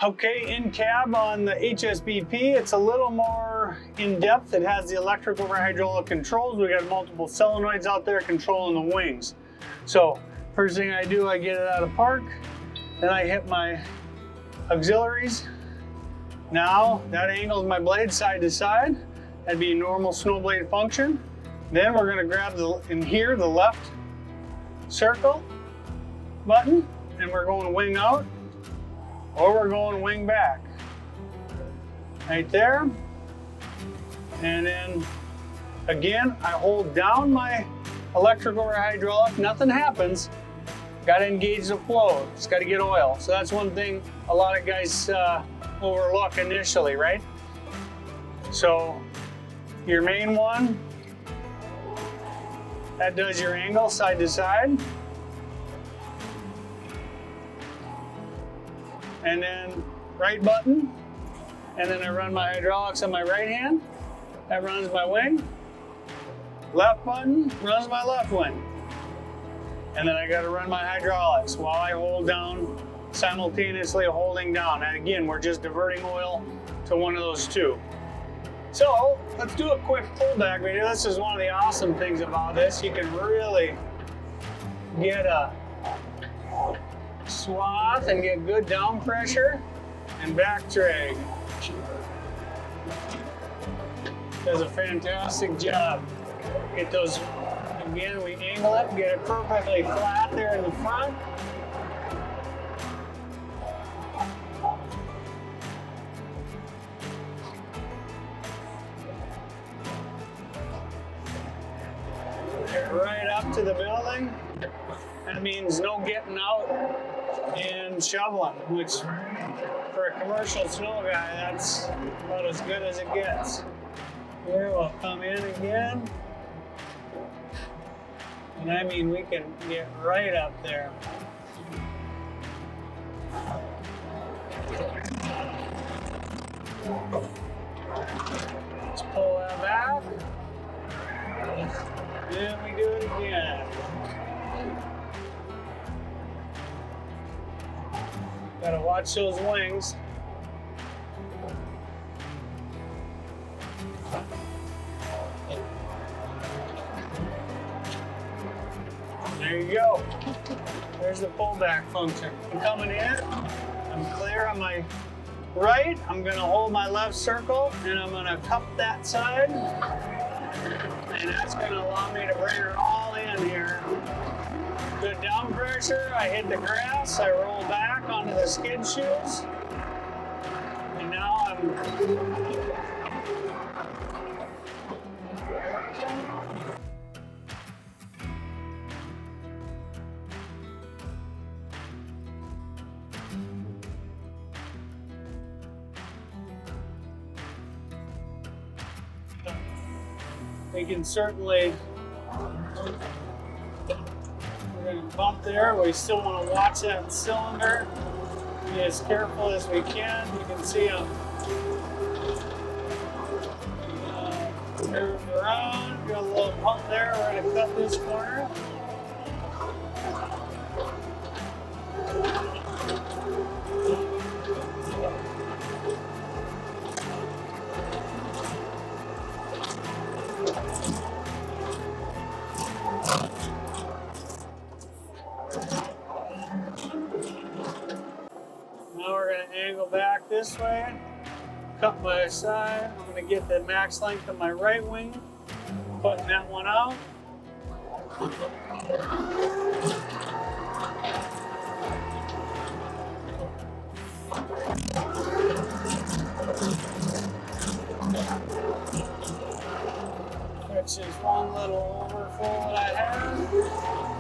Okay, in cab on the HSBP, it's a little more in depth. It has the electric over hydraulic controls. We got multiple solenoids out there controlling the wings. So first thing I do, I get it out of park. Then I hit my auxiliaries. Now that angles my blade side to side. That'd be normal snow blade function. Then we're gonna grab in here the left circle button, and we're going wing out, or we're going wing back. Right there. And then again, I hold down my electric over hydraulic, nothing happens. Got to engage the flow, it's got to get oil. So that's one thing a lot of guys overlook initially, right? So your main one, that does your angle side to side. And then right button, and then I run my hydraulics on my right hand. That runs my wing. Left button runs my left wing. And then I got to run my hydraulics while I hold down, simultaneously holding down. And again, we're just diverting oil to one of those two. So let's do a quick pullback video. This is one of the awesome things about this. You can really get a swath and get good down pressure and back drag. Does a fantastic job. Get those, again, we angle it, get it perfectly flat there in the front. Get right up to the building. That means no getting out and shoveling, which for a commercial snow guy, that's about as good as it gets. Here we'll come in again. And I mean, we can get right up there. Let's pull that back. Then we do it again. Gotta watch those wings. There you go. There's the pullback function. I'm coming in, I'm clear on my right. I'm gonna hold my left circle and I'm gonna cup that side. And that's gonna allow me to bring her all in here. Good down pressure, I hit the grass, I roll back onto the skid shoes. And now I'm we can certainly, we're going to bump there. We still want to watch that cylinder. Be as careful as we can. You can see them move around. Got a little pump there. We're going to cut this corner. Now we're going to angle back this way, cut my side. I'm going to get the max length of my right wing, putting that one out. Which is one little overflow that I have.